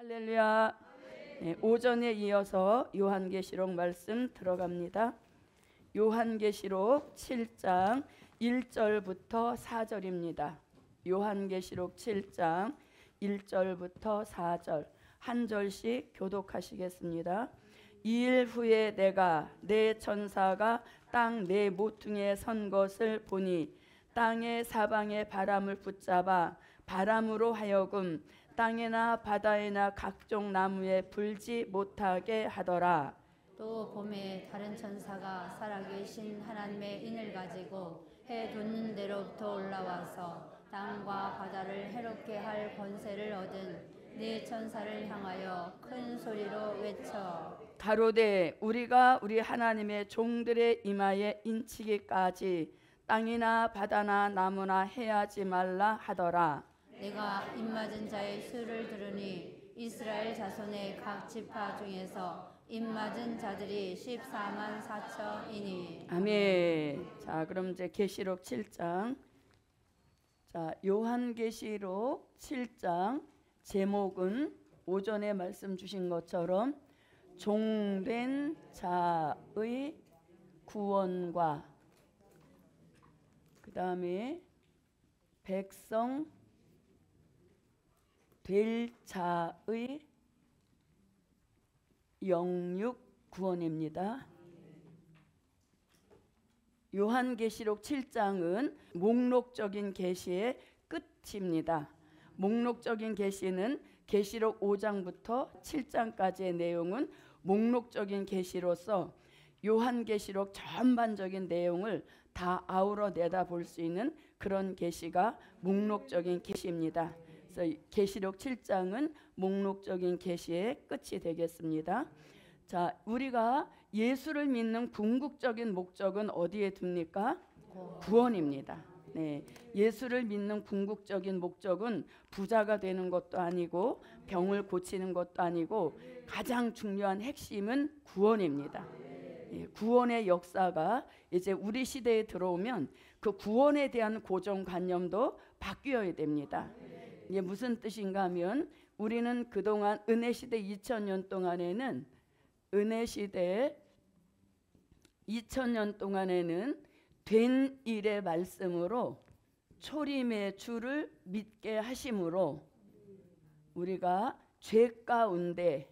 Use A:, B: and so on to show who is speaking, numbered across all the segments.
A: 할렐루야. 네, 오전에 이어서 요한계시록 말씀 들어갑니다. 요한계시록 7장 1절부터 4절입니다. 요한계시록 7장 1절부터 4절 한 절씩 교독하시겠습니다. 2일 후에 내가 내 천사가 땅 네 모퉁이에 선 것을 보니 땅의 사방에 바람을 붙잡아 바람으로 하여금 땅에나 바다에나 각종 나무에 불지 못하게 하더라.
B: 또 봄에 다른 천사가 살아계신 하나님의 인을 가지고 해 돋는 데로부터 올라와서 땅과 바다를 해롭게 할 권세를 얻은 네 천사를 향하여 큰 소리로 외쳐
A: 가로되 우리가 우리 하나님의 종들의 이마에 인치기까지 땅이나 바다나 나무나 해하지 말라 하더라.
B: 내가 입맞은 자의 수를 들으니 이스라엘 자손의 각 지파 중에서 입맞은 자들이 14만 4천이니.
A: 아멘. 자, 그럼 이제 계시록 7장. 자, 요한계시록 7장 제목은 오전에 말씀 주신 것처럼 종된 자의 구원과 그 다음에 백성 될 자의 영육 구원입니다. 요한계시록 7장은 목록적인 계시의 끝입니다. 목록적인 계시는 계시록 5장부터 7장까지의 내용은 목록적인 계시로서 요한계시록 전반적인 내용을 다 아우러 내다볼 수 있는 그런 계시가 목록적인 계시입니다. 그래서 계시록 7장은 목록적인 계시의 끝이 되겠습니다. 자, 우리가 예수를 믿는 궁극적인 목적은 어디에 둡니까? 구원입니다. 네, 예수를 믿는 궁극적인 목적은 부자가 되는 것도 아니고 병을 고치는 것도 아니고 가장 중요한 핵심은 구원입니다. 예, 구원의 역사가 이제 우리 시대에 들어오면 그 구원에 대한 고정관념도 바뀌어야 됩니다. 이게 무슨 뜻인가 하면 우리는 그동안 은혜시대 2000년 동안에는 은혜시대 2000년 동안에는 된 일의 말씀으로 초림의 주를 믿게 하심으로 우리가 죄 가운데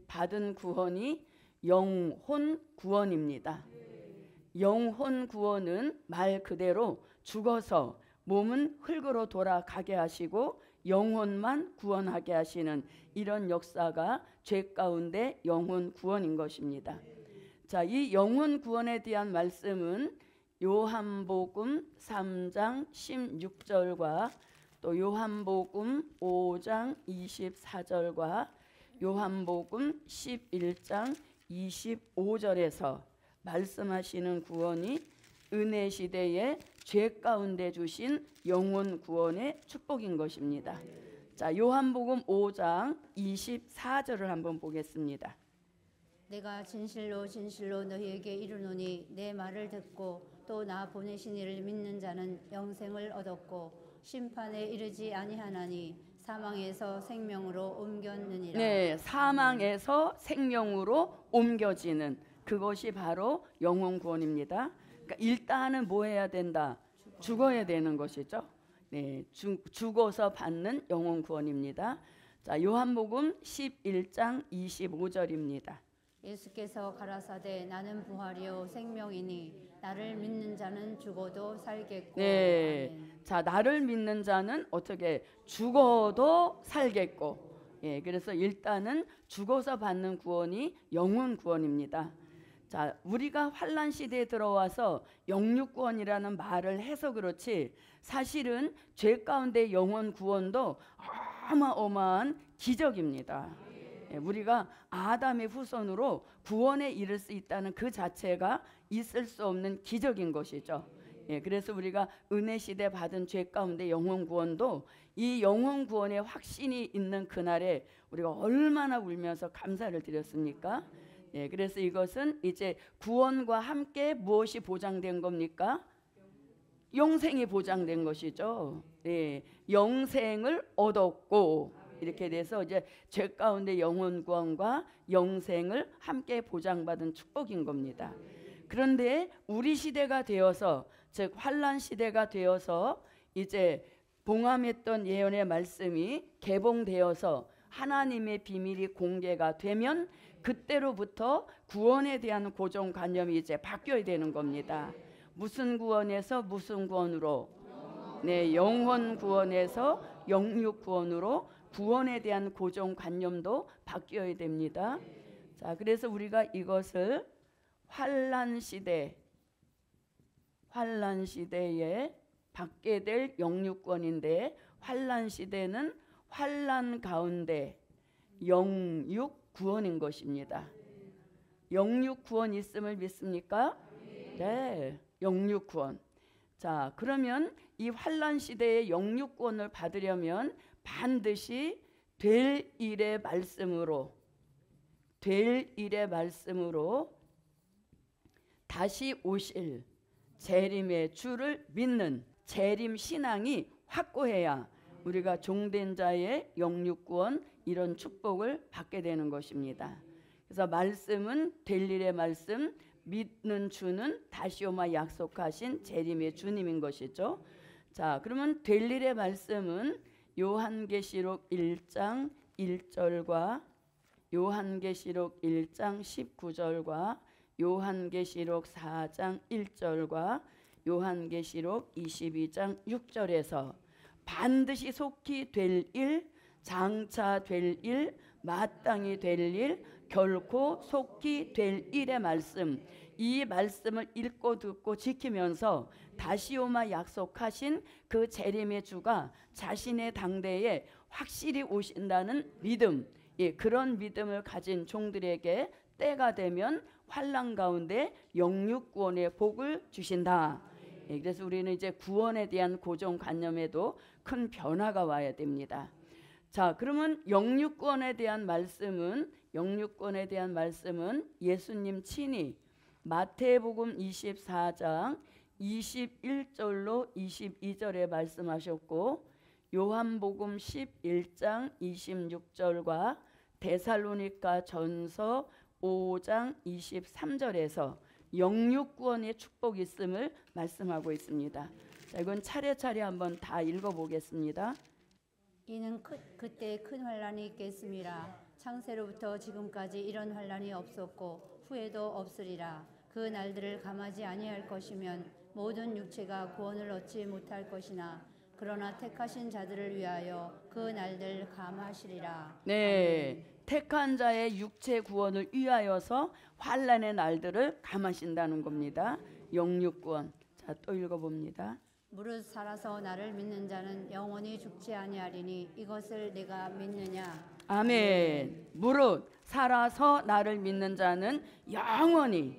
A: 받은 구원이 영혼 구원입니다. 영혼 구원은 말 그대로 죽어서 몸은 흙으로 돌아가게 하시고 영혼만 구원하게 하시는 이런 역사가 죄 가운데 영혼 구원인 것입니다. 자, 이 영혼 구원에 대한 말씀은 요한복음 3장 16절과 또 요한복음 5장 24절과 요한복음 11장 25절에서 말씀하시는 구원이 은혜 시대에 죄 가운데 주신 영혼 구원의 축복인 것입니다. 자, 요한복음 5장 24절을 한번 보겠습니다.
B: 내가 진실로 진실로 너희에게 이르노니 내 말을 듣고 또 나 보내신 이를 믿는 자는 영생을 얻었고 심판에 이르지 아니하나니 사망에서 생명으로 옮겼느니라.
A: 네, 사망에서 생명으로 옮겨지는 그것이 바로 영혼 구원입니다. 그러니까 일단은 뭐 해야 된다? 죽어야 되는 것이죠. 네, 죽어서 받는 영혼 구원입니다. 자, 요한복음 11장 25절입니다.
B: 예수께서 가라사대 나는 부활이요 생명이니 나를 믿는 자는 죽어도 살겠고.
A: 네,
B: 아멘.
A: 자, 나를 믿는 자는 어떻게 죽어도 살겠고. 예, 그래서 일단은 죽어서 받는 구원이 영혼 구원입니다. 자, 우리가 환난 시대에 들어와서 영육 구원이라는 말을 해서 그렇지 사실은 죄 가운데 영혼 구원도 어마어마한 기적입니다. 예, 우리가 아담의 후손으로 구원에 이를 수 있다는 그 자체가 있을 수 없는 기적인 것이죠. 예, 그래서 우리가 은혜 시대 받은 죄 가운데 영혼 구원도 이 영혼 구원의 확신이 있는 그날에 우리가 얼마나 울면서 감사를 드렸습니까? 예, 그래서 이것은 이제 구원과 함께 무엇이 보장된 겁니까? 영생이 보장된 것이죠. 예, 영생을 얻었고 이렇게 돼서 이제 죄 가운데 영혼 구원과 영생을 함께 보장받은 축복인 겁니다. 그런데 우리 시대가 되어서, 즉 환란 시대가 되어서 이제 봉함했던 예언의 말씀이 개봉되어서 하나님의 비밀이 공개가 되면 그때로부터 구원에 대한 고정관념이 이제 바뀌어야 되는 겁니다. 무슨 구원에서 무슨 구원으로? 네, 영혼 구원에서 영육 구원으로 구원에 대한 고정관념도 바뀌어야 됩니다. 자, 그래서 우리가 이것을 환란 시대에 받게 될 영육권인데, 환란 시대는 환란 가운데 영육 구원인 것입니다. 영육 구원 있음을 믿습니까? 네, 영육 구원. 자, 그러면 이 환란 시대의 영육 구원을 받으려면 반드시 될 일의 말씀으로 다시 오실 재림의 주를 믿는 재림 신앙이 확고해야 우리가 종된 자의 영육구원, 이런 축복을 받게 되는 것입니다. 그래서 말씀은 될 일의 말씀, 믿는 주는 다시 오마 약속하신 재림의 주님인 것이죠. 자, 그러면 될 일의 말씀은 요한계시록 1장 1절과 요한계시록 1장 19절과 요한계시록 4장 1절과 요한계시록 22장 6절에서 반드시 속히 될 일, 장차 될 일, 마땅히 될 일, 결코 속히 될 일의 말씀, 이 말씀을 읽고 듣고 지키면서 다시 오마 약속하신 그 재림의 주가 자신의 당대에 확실히 오신다는 믿음, 그런 믿음을 가진 종들에게 때가 되면 환난 가운데 영육구원의 복을 주신다. 그래서 우리는 이제 구원에 대한 고정관념에도 큰 변화가 와야 됩니다. 자, 그러면 영육구원에 대한 말씀은 예수님 친히 마태복음 24장 21절로 22절에 말씀하셨고, 요한복음 11장 26절과 데살로니가 전서 5장 23절에서 영육구원의 축복이 있음을 말씀하고 있습니다. 자, 이건 차례차례 한번 다 읽어보겠습니다.
B: 이는 그때 큰 환란이 있겠음이라. 창세로부터 지금까지 이런 환란이 없었고 후에도 없으리라. 그 날들을 감하지 아니할 것이면 모든 육체가 구원을 얻지 못할 것이나 그러나 택하신 자들을 위하여 그 날들 감하시리라.
A: 네,
B: 아멘.
A: 택한 자의 육체 구원을 위하여서 환란의 날들을 감하신다는 겁니다. 영육구원. 자, 또 읽어봅니다.
B: 무릇 살아서 나를 믿는 자는 영원히 죽지 아니하리니 이것을 내가 믿느냐.
A: 아멘. 무릇 살아서 나를 믿는 자는 영원히,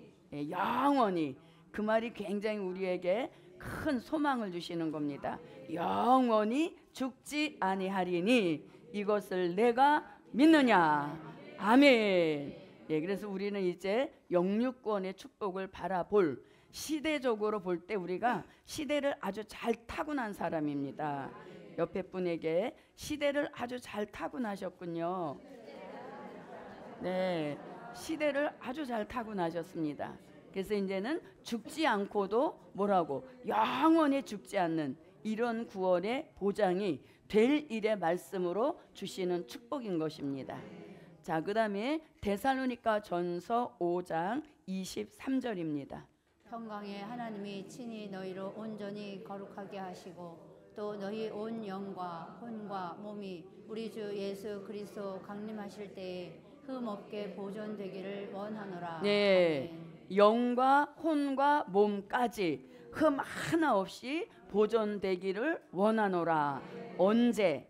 A: 그 말이 굉장히 우리에게 큰 소망을 주시는 겁니다. 영원히 죽지 아니하리니 이것을 내가 믿느냐. 아멘. 그래서 우리는 이제 영육구원의 축복을 바라볼, 시대적으로 볼 때 우리가 시대를 아주 잘 타고난 사람입니다. 옆에 분에게 시대를 아주 잘 타고나셨군요. 네, 시대를 아주 잘 타고나셨습니다. 그래서 이제는 죽지 않고도 뭐라고 영원히 죽지 않는 이런 구원의 보장이 될 일의 말씀으로 주시는 축복인 것입니다. 자, 그 다음에 데살로니가 전서 5장 23절입니다.
B: 평강의 하나님이 친히 너희로 온전히 거룩하게 하시고 또 너희 온 영과 혼과 몸이 우리 주 예수 그리스도 강림하실 때에 흠 없게 보존되기를 원하노라.
A: 네,
B: 아멘.
A: 영과 혼과 몸까지 흠 하나 없이 보존되기를 원하노라. 언제?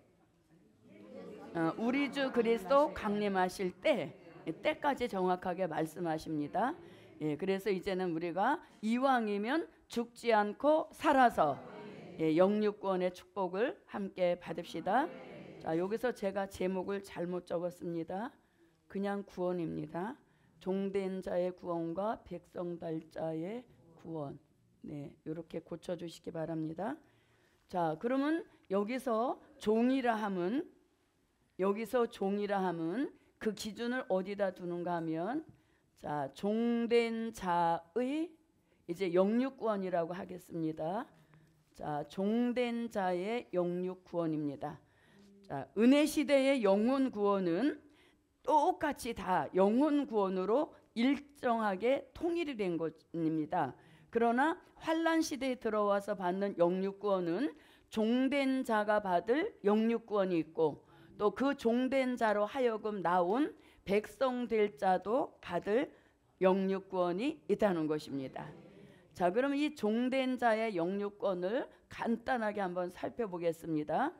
A: 우리 주 그리스도 강림하실 때까지 정확하게 말씀하십니다. 그래서 이제는 우리가 이왕이면 죽지 않고 살아서 영육구원의 축복을 함께 받읍시다. 자, 여기서 제가 제목을 잘못 적었습니다. 그냥 구원입니다. 종된 자의 구원과 백성 달자의 구원. 네, 이렇게 고쳐주시기 바랍니다. 자, 그러면 여기서 종이라 함은 여기서 종이라 하면 그 기준을 어디다 두는가 하면 자, 종된 자의 이제 영육구원이라고 하겠습니다. 자, 종된 자의 영육구원입니다. 자, 은혜 시대의 영혼 구원은 똑같이 다 영혼 구원으로 일정하게 통일이 된 것입니다. 그러나 환란 시대에 들어와서 받는 영육 구원은 종된 자가 받을 영육 구원이 있고 또 그 종된 자로 하여금 나온 백성 될 자도 받을 영육 구원이 있다는 것입니다. 자, 그럼 이 종된 자의 영육 구원을 간단하게 한번 살펴보겠습니다.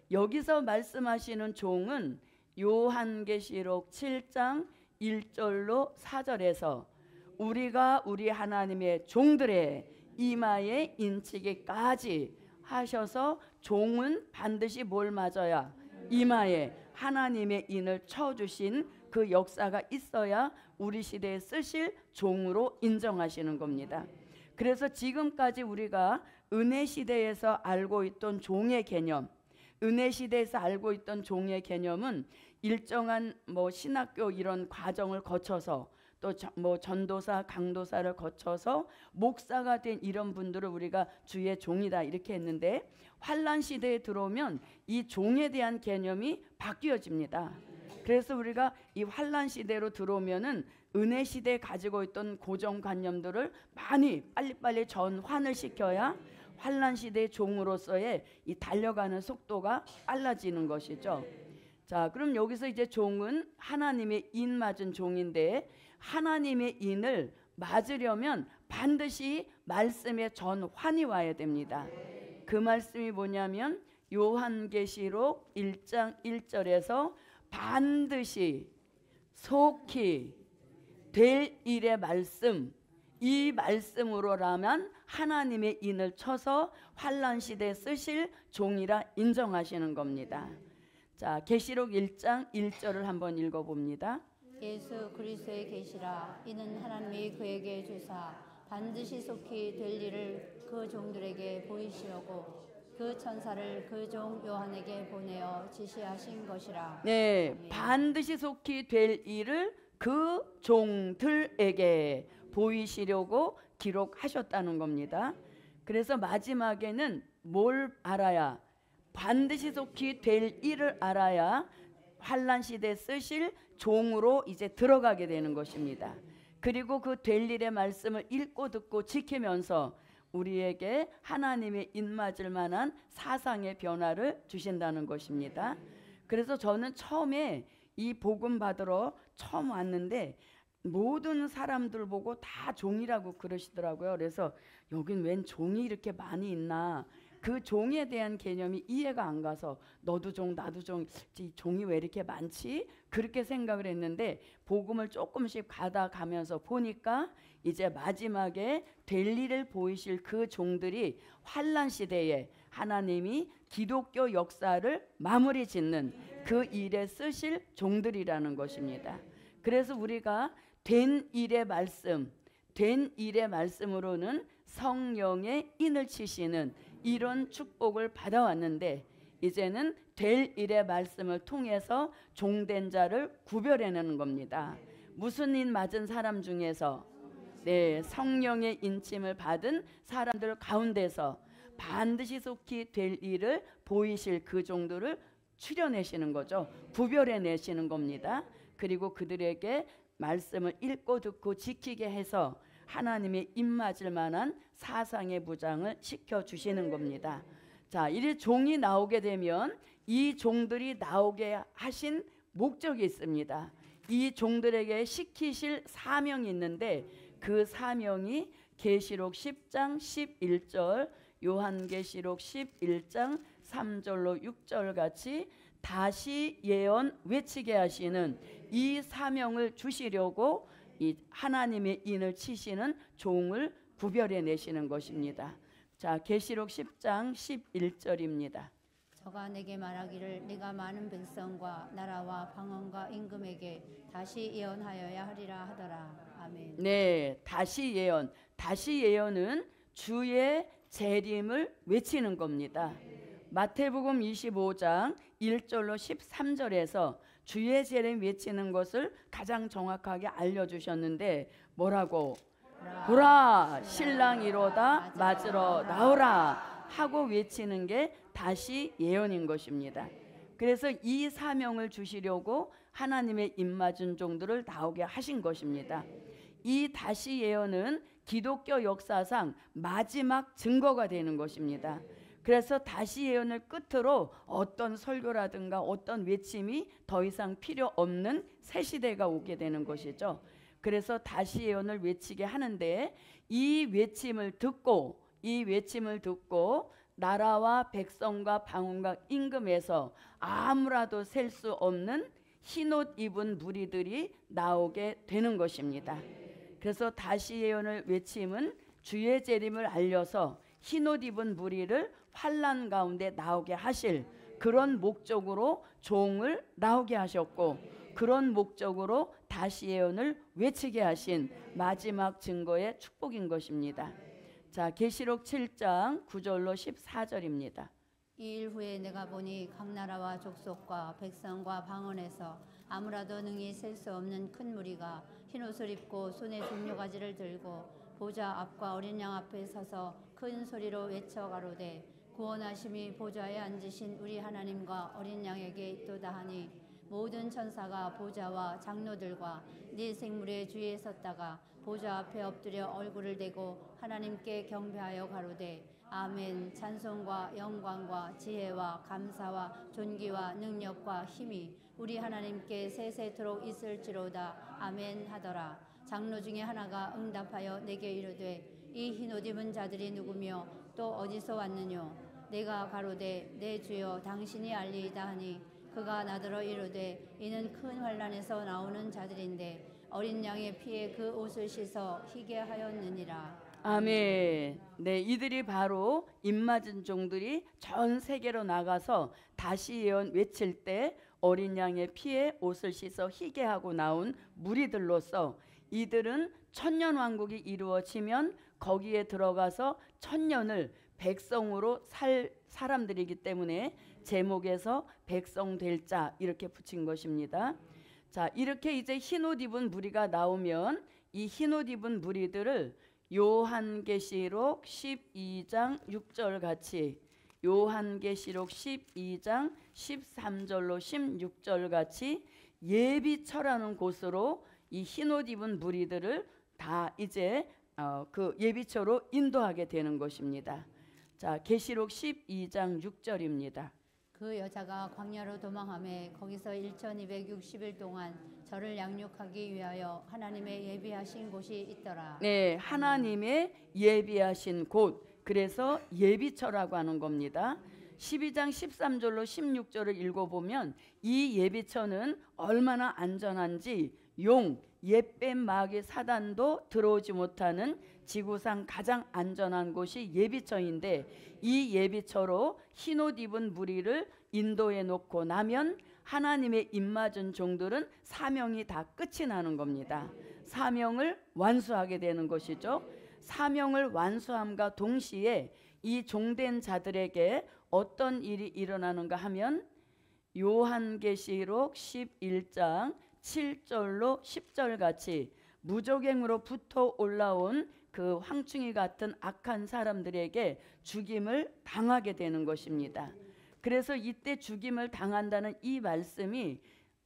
A: 여기서 말씀하시는 종은 요한계시록 7장 1절로 4절에서 우리가 우리 하나님의 종들의 이마에 인치기까지 하셔서 종은 반드시 뭘 맞아야 이마에 하나님의 인을 쳐주신 그 역사가 있어야 우리 시대에 쓰실 종으로 인정하시는 겁니다. 그래서 지금까지 우리가 은혜 시대에서 알고 있던 종의 개념, 은혜 시대에서 알고 있던 종의 개념은 일정한 신학교 이런 과정을 거쳐서 또 전도사, 강도사를 거쳐서 목사가 된 이런 분들을 우리가 주의 종이다 이렇게 했는데 환란 시대에 들어오면 이 종에 대한 개념이 바뀌어집니다. 그래서 우리가 이 환란 시대로 들어오면은 은혜 시대에 가지고 있던 고정관념들을 많이 빨리빨리 전환을 시켜야 환란 시대의 종으로서의 이 달려가는 속도가 빨라지는 것이죠. 자, 그럼 여기서 이제 종은 하나님의 인 맞은 종인데 하나님의 인을 맞으려면 반드시 말씀의 전환이 와야 됩니다. 그 말씀이 뭐냐면 요한계시록 1장 1절에서 반드시 속히 될 일의 말씀, 이 말씀으로라면 하나님의 인을 쳐서 환란 시대에 쓰실 종이라 인정하시는 겁니다. 자, 계시록 1장 1절을 한번 읽어봅니다.
B: 예수 그리스도의 계시라 이는 하나님이 그에게 주사 반드시 속히 될 일을 그 종들에게 보이시려고 그 천사를 그 종 요한에게 보내어 지시하신 것이라.
A: 네,
B: 아멘.
A: 반드시 속히 될 일을 그 종들에게 보이시려고 기록하셨다는 겁니다. 그래서 마지막에는 뭘 알아야 반드시 속히 될 일을 알아야 환란 시대에 쓰실 종으로 이제 들어가게 되는 것입니다. 그리고 그 될 일의 말씀을 읽고 듣고 지키면서 우리에게 하나님의 입맞을 만한 사상의 변화를 주신다는 것입니다. 그래서 저는 처음에 이 복음 받으러 처음 왔는데 모든 사람들 보고 다 종이라고 그러시더라고요. 그래서 여긴 웬 종이 이렇게 많이 있나, 그 종에 대한 개념이 이해가 안 가서 너도 종 나도 종, 이 종이 왜 이렇게 많지? 그렇게 생각을 했는데 복음을 조금씩 가다가면서 보니까 이제 마지막에 될 일을 보이실 그 종들이 환란 시대에 하나님이 기독교 역사를 마무리 짓는 그 일에 쓰실 종들이라는 것입니다. 그래서 우리가 된 일의 말씀, 된 일의 말씀으로는 성령의 인을 치시는 이런 축복을 받아왔는데 이제는 될 일의 말씀을 통해서 종된 자를 구별해내는 겁니다. 무슨 인 맞은 사람 중에서 성령의 인침을 받은 사람들 가운데서 반드시 속히 될 일을 보이실 그 종들을 추려내시는 거죠. 구별해내시는 겁니다. 그리고 그들에게 말씀을 읽고 듣고 지키게 해서 하나님의 입맞을 만한 사상의 무장을 시켜주시는 겁니다. 자, 이리 종이 나오게 되면 이 종들이 나오게 하신 목적이 있습니다. 이 종들에게 시키실 사명이 있는데 그 사명이 계시록 10장 11절, 요한계시록 11장 3절로 6절 같이 다시 예언 외치게 하시는 이 사명을 주시려고 이 하나님의 인을 치시는 종을 구별해 내시는 것입니다. 자, 계시록 10장 11절입니다.
B: 저가 내게 말하기를 네가 많은 백성과 나라와 방언과 임금에게 다시 예언하여야 하리라 하더라. 아멘.
A: 네, 다시 예언. 다시 예언은 주의 재림을 외치는 겁니다. 마태복음 25장 1절로 13절에서 주의 재림 외치는 것을 가장 정확하게 알려주셨는데 뭐라고? 보라 신랑이로다 맞으러 나오라 하고 외치는 게 다시 예언인 것입니다. 그래서 이 사명을 주시려고 하나님의 입맞은 종들을 나오게 하신 것입니다. 이 다시 예언은 기독교 역사상 마지막 증거가 되는 것입니다. 그래서 다시 예언을 끝으로 어떤 설교라든가 어떤 외침이 더 이상 필요 없는 새 시대가 오게 되는 것이죠. 그래서 다시 예언을 외치게 하는데 이 외침을 듣고 나라와 백성과 방언과 임금에서 아무라도 셀 수 없는 흰옷 입은 무리들이 나오게 되는 것입니다. 그래서 다시 예언을 외침은 주의 재림을 알려서 흰옷 입은 무리를 환난 가운데 나오게 하실 그런 목적으로 종을 나오게 하셨고, 그런 목적으로 다시 예언을 외치게 하신 마지막 증거의 축복인 것입니다. 자, 계시록 7장 9절로 14절입니다.
B: 이 일 후에 내가 보니 각 나라와 족속과 백성과 방언에서 아무라도 능히 셀 수 없는 큰 무리가 흰옷을 입고 손에 종려가지를 들고 보좌 앞과 어린 양 앞에 서서 큰 소리로 외쳐 가로되 구원하심이 보좌에 앉으신 우리 하나님과 어린 양에게 있도다 하니, 모든 천사가 보좌와 장로들과 네 생물의 주위에 섰다가 보좌 앞에 엎드려 얼굴을 대고 하나님께 경배하여 가로되 아멘. 찬송과 영광과 지혜와 감사와 존귀와 능력과 힘이 우리 하나님께 세세토록 있을지로다. 아멘 하더라. 장로 중에 하나가 응답하여 내게 이르되 이 흰옷 입은 자들이 누구며 또 어디서 왔느뇨? 내가 가로되 내 주여 당신이 알리이다 하니, 그가 나더러 이르되 이는 큰 환난에서 나오는 자들인데 어린 양의 피에 그 옷을 씻어 희게 하였느니라.
A: 아멘. 네, 이들이 바로 입맞은 종들이 전 세계로 나가서 다시 예언 외칠 때 어린 양의 피에 옷을 씻어 희게 하고 나온 무리들로서, 이들은 천년 왕국이 이루어지면 거기에 들어가서 천년을 백성으로 살 사람들이기 때문에 제목에서 백성 될 자 이렇게 붙인 것입니다. 자, 이렇게 이제 흰옷 입은 무리가 나오면 이 흰옷 입은 무리들을 요한계시록 12장 6절 같이, 요한계시록 12장 13절로 16절 같이 예비처라는 곳으로 이 흰옷 입은 무리들을 다 이제 그 예비처로 인도하게 되는 것입니다. 자, 계시록 12장 6절입니다.
B: 그 여자가 광야로 도망하매 거기서 1260일 동안 저를 양육하기 위하여 하나님의 예비하신 곳이 있더라.
A: 네, 하나님의 예비하신 곳, 그래서 예비처라고 하는 겁니다. 12장 13절로 16절을 읽어보면 이 예비처는 얼마나 안전한지 용, 옛뱀 마귀 사단도 들어오지 못하는 지구상 가장 안전한 곳이 예비처인데, 이 예비처로 흰옷 입은 무리를 인도해 놓고 나면 하나님의 입맞은 종들은 사명이 다 끝이 나는 겁니다. 사명을 완수하게 되는 것이죠. 사명을 완수함과 동시에 이 종된 자들에게 어떤 일이 일어나는가 하면 요한계시록 11장 7절로 10절 같이 무적행으로부터 올라온 그 황충이 같은 악한 사람들에게 죽임을 당하게 되는 것입니다. 그래서 이때 죽임을 당한다는 이 말씀이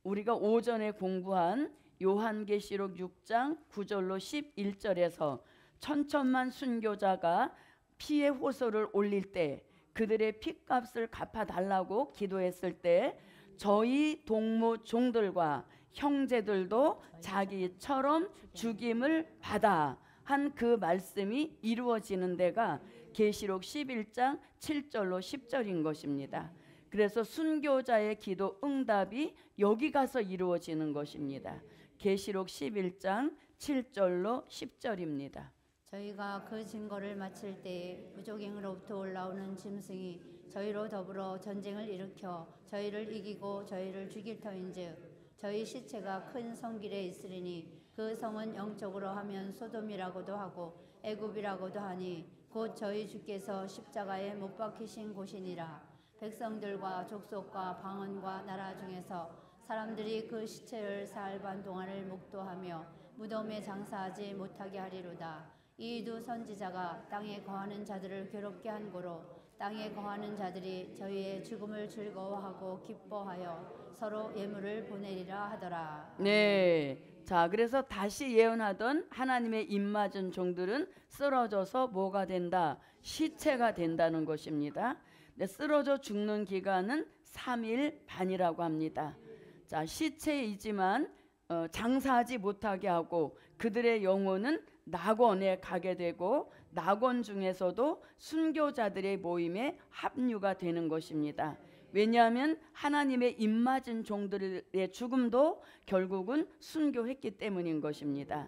A: 우리가 오전에 공부한 요한계시록 6장 9절로 11절에서 천천만 순교자가 피의 호소를 올릴 때, 그들의 피값을 갚아달라고 기도했을 때 저희 동무 종들과 형제들도 자기처럼 죽임을 받아 한 그 말씀이 이루어지는 데가 계시록 11장 7절로 10절인 것입니다. 그래서 순교자의 기도 응답이 여기 가서 이루어지는 것입니다. 계시록 11장 7절로 10절입니다.
B: 저희가 그 증거를 마칠 때에 무적행으로부터 올라오는 짐승이 저희로 더불어 전쟁을 일으켜 저희를 이기고 저희를 죽일 터인즉 저희 시체가 큰 성길에 있으리니 그 성은 영적으로 하면 소돔이라고도 하고 애굽이라고도 하니 곧 저희 주께서 십자가에 못 박히신 곳이니라. 백성들과 족속과 방언과 나라 중에서 사람들이 그 시체를 사흘 반 동안을 목도하며 무덤에 장사하지 못하게 하리로다. 이 두 선지자가 땅에 거하는 자들을 괴롭게 한 고로 땅에 거하는 자들이 저희의 죽음을 즐거워하고 기뻐하여 서로 예물을 보내리라 하더라.
A: 네. 자, 그래서 다시 예언하던 하나님의 입맞은 종들은 쓰러져서 뭐가 된다? 시체가 된다는 것입니다. 네, 쓰러져 죽는 기간은 3일 반이라고 합니다. 자, 시체이지만 장사하지 못하게 하고 그들의 영혼은 낙원에 가게 되고 낙원 중에서도 순교자들의 모임에 합류가 되는 것입니다. 왜냐하면 하나님의 입맞은 종들의 죽음도 결국은 순교했기 때문인 것입니다.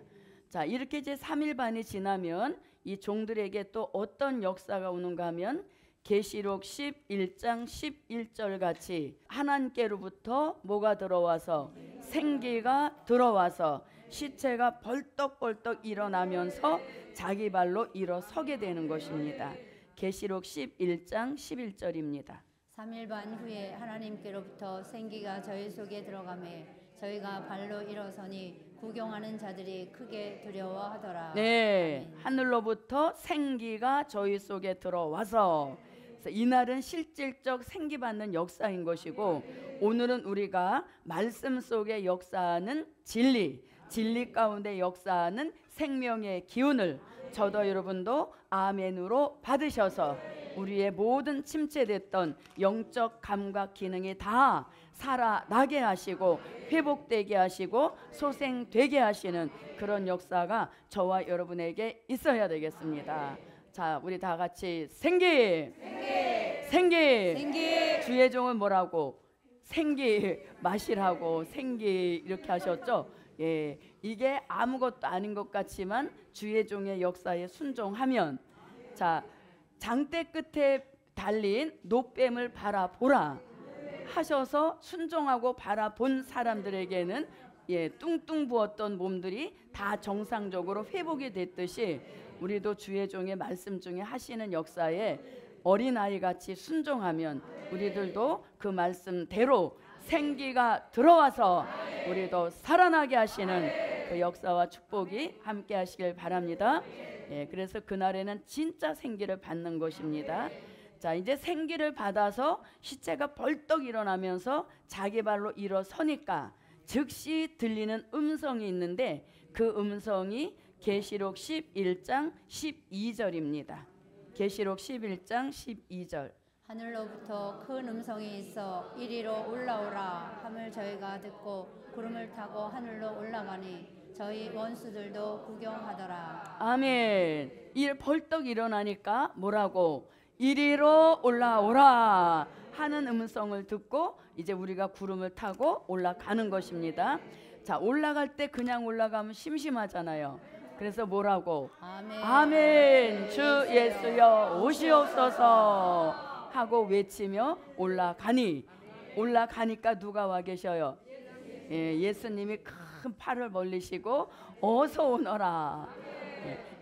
A: 자, 이렇게 이제 3일 반이 지나면 이 종들에게 또 어떤 역사가 오는가 하면 계시록 11장 11절 같이 하나님께로부터 뭐가 들어와서 생기가 들어와서 시체가 벌떡벌떡 일어나면서 자기 발로 일어서게 되는 것입니다. 계시록 11장 11절입니다.
B: 3일 반 후에 하나님께로부터 생기가 저희 속에 들어가매 저희가 발로 일어서니 구경하는 자들이 크게 두려워하더라.
A: 네,
B: 아멘.
A: 하늘로부터 생기가 저희 속에 들어와서 이날은 실질적 생기 받는 역사인 것이고 오늘은 우리가 말씀 속에 역사하는 진리 가운데 역사하는 생명의 기운을 저도 여러분도 아멘으로 받으셔서 우리의 모든 침체됐던 영적 감각 기능이 다 살아나게 하시고 회복되게 하시고 소생되게 하시는 그런 역사가 저와 여러분에게 있어야 되겠습니다. 자, 우리 다 같이 생기 주의 종은 뭐라고? 생기 마시라고 생기 이렇게 하셨죠. 예, 이게 아무것도 아닌 것 같지만 주의 종의 역사에 순종하면 자, 장대 끝에 달린 노뱀을 바라보라 하셔서 순종하고 바라본 사람들에게는 뚱뚱 부었던 몸들이 다 정상적으로 회복이 됐듯이 우리도 주의 종의 말씀 중에 하시는 역사에 어린아이같이 순종하면 우리들도 그 말씀대로 생기가 들어와서 우리도 살아나게 하시는 그 역사와 축복이 함께 하시길 바랍니다. 그래서 그날에는 진짜 생기를 받는 것입니다. 자, 이제 생기를 받아서 시체가 벌떡 일어나면서 자기 발로 일어서니까 즉시 들리는 음성이 있는데 그 음성이 계시록 11장 12절입니다. 계시록 11장 12절.
B: 하늘로부터 큰 음성이 있어 이리로 올라오라 함을 저희가 듣고 구름을 타고 하늘로 올라가니 저희 원수들도 구경하더라.
A: 아멘. 벌떡 일어나니까 뭐라고? 이리로 올라오라 하는 음성을 듣고 이제 우리가 구름을 타고 올라가는 것입니다. 자, 올라갈 때 그냥 올라가면 심심하잖아요. 그래서 뭐라고?
B: 아멘.
A: 아멘. 주 예수여 오시옵소서 하고 외치며 올라가니까 누가 와 계셔요? 예수님이 큰 팔을 벌리시고 어서 오너라.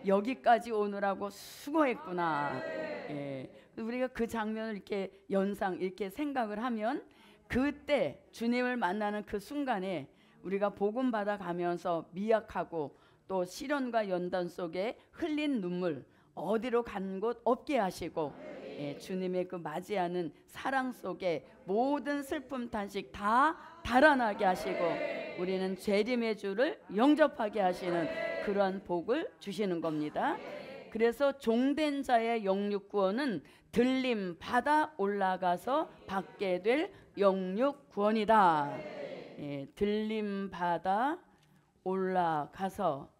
A: 여기까지 오느라고 수고했구나. 우리가 그 장면을 이렇게 이렇게 생각을 하면 그때 주님을 만나는 그 순간에 우리가 복음 받아가면서 미약하고 또 시련과 연단 속에 흘린 눈물 어디로 간 곳 없게 하시고 주님의 그 맞이하는 사랑 속에 모든 슬픔 탄식 다 달아나게 하시고 우리는 재림의 주를 영접하게 하시는 그러한 복을 주시는 겁니다. 그래서 종된 자의 영육 구원은 들림 받아 올라가서 받게 될 영육 구원이다. 들림 받아 올라가서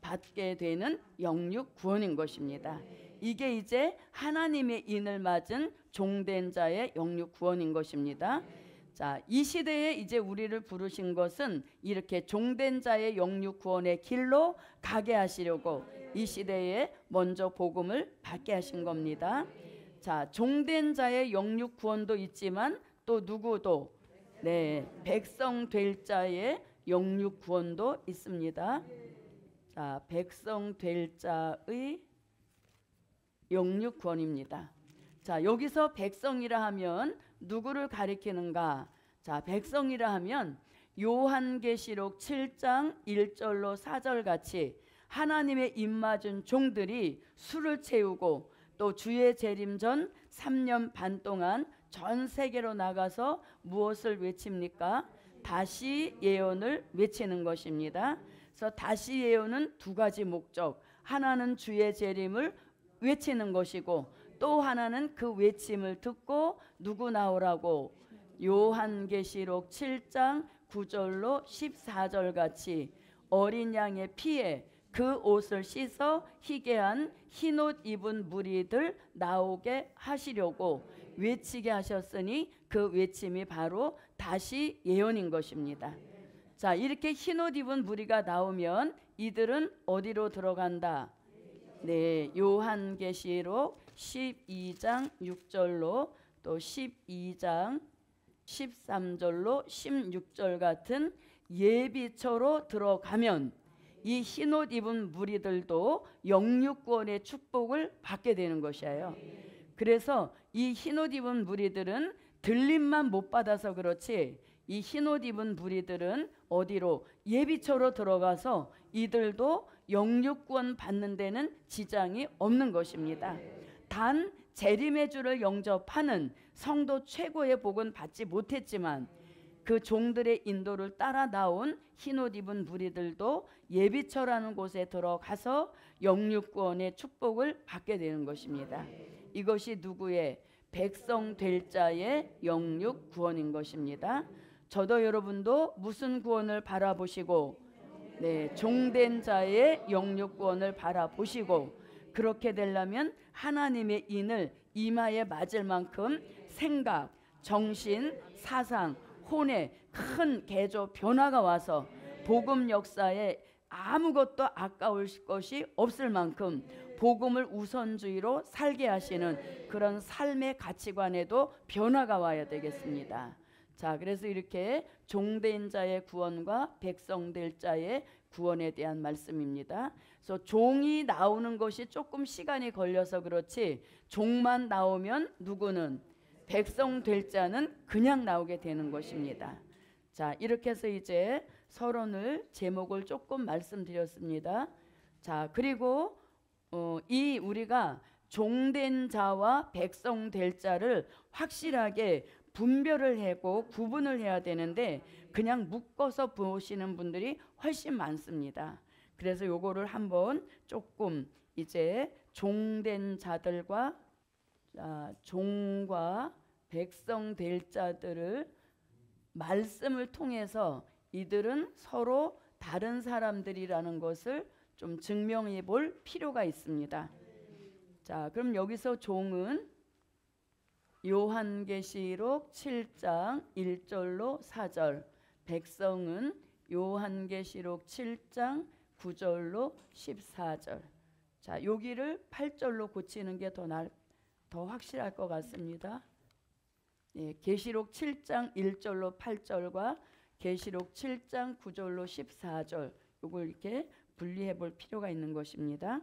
A: 받게 되는 영육 구원인 것입니다. 이게 이제 하나님의 인을 맞은 종된 자의 영육 구원인 것입니다. 자, 이 시대에 이제 우리를 부르신 것은 이렇게 종된 자의 영육 구원의 길로 가게 하시려고 이 시대에 먼저 복음을 받게 하신 겁니다. 자, 종된 자의 영육 구원도 있지만 또 누구도 백성 될 자의 영육 구원도 있습니다. 자, 백성 될 자의 영육 구원입니다. 자, 여기서 백성이라 하면 누구를 가리키는가? 자, 백성이라 하면 요한계시록 7장 1절로 4절 같이 하나님의 입맞은 종들이 술을 채우고 또 주의 재림 전 3년 반 동안 전 세계로 나가서 무엇을 외칩니까? 다시 예언을 외치는 것입니다. 그래서 다시 예언은 두 가지 목적, 하나는 주의 재림을 외치는 것이고 또 하나는 그 외침을 듣고 누구 나오라고? 요한계시록 7장 9절로 14절 같이 어린 양의 피에 그 옷을 씻어 희게 한 흰옷 입은 무리들 나오게 하시려고 외치게 하셨으니 그 외침이 바로 다시 예언인 것입니다. 자, 이렇게 흰옷 입은 무리가 나오면 이들은 어디로 들어간다? 네, 요한계시록 12장 6절로 또 12장 13절로 16절 같은 예비처로 들어가면 이 흰옷 입은 무리들도 영육구원의 축복을 받게 되는 것이에요. 그래서 이 흰옷 입은 무리들은 들림만 못 받아서 그렇지 이 흰옷 입은 무리들은 어디로? 예비처로 들어가서 이들도 영육구원 받는 데는 지장이 없는 것입니다. 단 재림의 주를 영접하는 성도 최고의 복은 받지 못했지만 그 종들의 인도를 따라 나온 흰옷 입은 무리들도 예비처라는 곳에 들어가서 영육구원의 축복을 받게 되는 것입니다. 이것이 누구의? 백성 될 자의 영육구원인 것입니다. 저도 여러분도 무슨 구원을 바라보시고 네, 종된 자의 영육구원을 바라보시고 그렇게 되려면 하나님의 인을 이마에 맞을 만큼 생각, 정신, 사상, 혼에 큰 개조 변화가 와서 복음 역사에 아무것도 아까울 것이 없을 만큼 복음을 우선주의로 살게 하시는 그런 삶의 가치관에도 변화가 와야 되겠습니다. 자, 그래서 이렇게 종된 자의 구원과 백성될 자의 구원에 대한 말씀입니다. 그래서 종이 나오는 것이 조금 시간이 걸려서 그렇지 종만 나오면 누구는? 백성될 자는 그냥 나오게 되는 것입니다. 자, 이렇게 해서 이제 서론을 제목을 조금 말씀드렸습니다. 자, 그리고 이 우리가 종된 자와 백성될 자를 확실하게 분별을 하고 구분을 해야 되는데 그냥 묶어서 보시는 분들이 훨씬 많습니다. 그래서 요거를 한번 조금 이제 종된 자들과 종과 백성 될 자들을 말씀을 통해서 이들은 서로 다른 사람들이라는 것을 좀 증명해 볼 필요가 있습니다. 자, 그럼 여기서 종은 요한계시록 7장 1절로 4절, 백성은 요한계시록 7장 9절로 14절. 자, 여기를 8절로 고치는 게 더 확실할 것 같습니다. 예, 계시록 7장 1절로 8절과 계시록 7장 9절로 14절 이걸 이렇게 분리해 볼 필요가 있는 것입니다.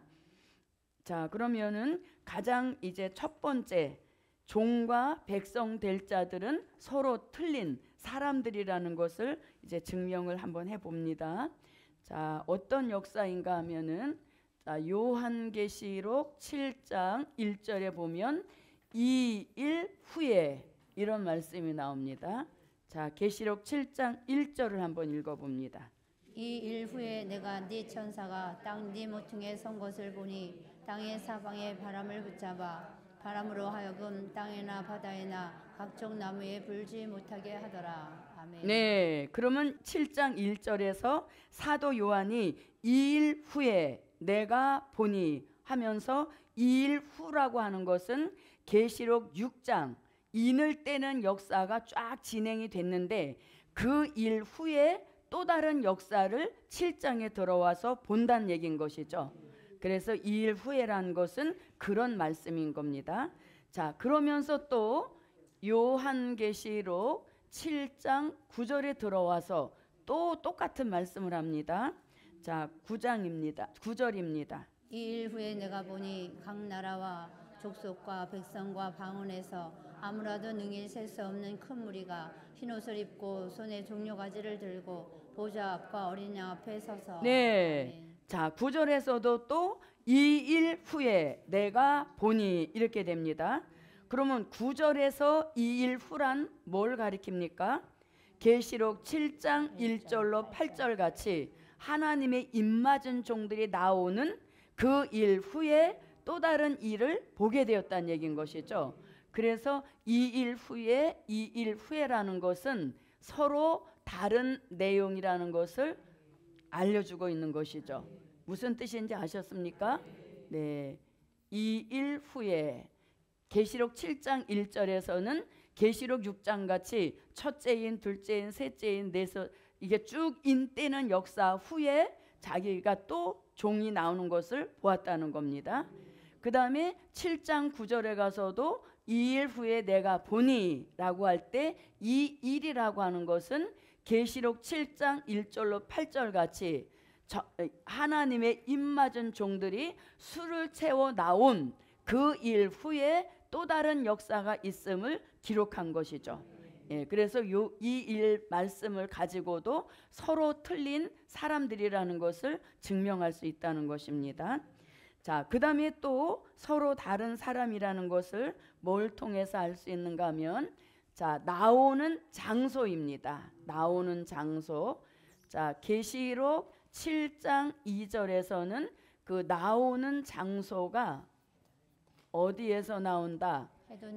A: 자, 그러면은 가장 이제 첫 번째 종과 백성 될 자들은 서로 틀린 사람들이라는 것을 이제 증명을 한번 해봅니다. 자, 어떤 역사인가 하면은 자, 요한계시록 7장 1절에 보면 2일 후에 이런 말씀이 나옵니다. 자, 계시록 7장 1절을 한번 읽어봅니다.
B: 이 일 후에 내가 네 천사가 땅 네 모퉁이에 선 것을 보니 땅의 사방에 바람을 붙잡아 바람으로 하여금 땅에나 바다에나 각종 나무에 불지 못하게 하더라. 아멘.
A: 네, 그러면 7장 1절에서 사도 요한이 2일 후에 내가 보니 하면서 2일 후라고 하는 것은 계시록 6장 인을 떼는 역사가 쫙 진행이 됐는데 그 일 후에 또 다른 역사를 7장에 들어와서 본다는 얘기인 것이죠. 그래서 2일 후에라는 것은 그런 말씀인 겁니다. 자, 그러면서 또 요한계시록 7장 9절에 들어와서 또 똑같은 말씀을 합니다. 자, 9절입니다.
B: 이 일 후에 내가 보니 각 나라와 족속과 백성과 방언에서 아무라도 능히 셀 수 없는 큰 무리가 흰옷을 입고 손에 종려가지를 들고 보좌 앞과 어린 양 앞에 서서.
A: 네.
B: 아멘.
A: 자, 9절에서도 또 2일 후에 내가 보니 이렇게 됩니다. 그러면 9절에서 2일 후란 뭘 가리킵니까? 계시록 7장 1절로 8절 같이 하나님의 입맞은 종들이 나오는 그 일 후에 또 다른 일을 보게 되었다는 얘기인 것이죠. 그래서 2일 후에라는 것은 서로 다른 내용이라는 것을 알려주고 있는 것이죠. 무슨 뜻인지 아셨습니까? 네, 2일 후에 계시록 7장 1절에서는 계시록 6장 같이 첫째인, 둘째인, 셋째인, 이게 쭉 인때는 역사 후에 자기가 또 종이 나오는 것을 보았다는 겁니다. 그 다음에 7장 9절에 가서도 2일 후에 내가 보니 라고 할 때 이 일이라고 하는 것은 계시록 7장 1절로 8절 같이 하나님의 입맞은 종들이 술을 채워 나온 그 일 후에 또 다른 역사가 있음을 기록한 것이죠. 예, 그래서 이 일 말씀을 가지고도 서로 틀린 사람들이라는 것을 증명할 수 있다는 것입니다. 자, 그 다음에 또 서로 다른 사람이라는 것을 뭘 통해서 알 수 있는가 하면, 자, 나오는 장소입니다. 나오는 장소. 자, 계시록 7장 2절에서는 그 나오는 장소가 어디에서 나온다?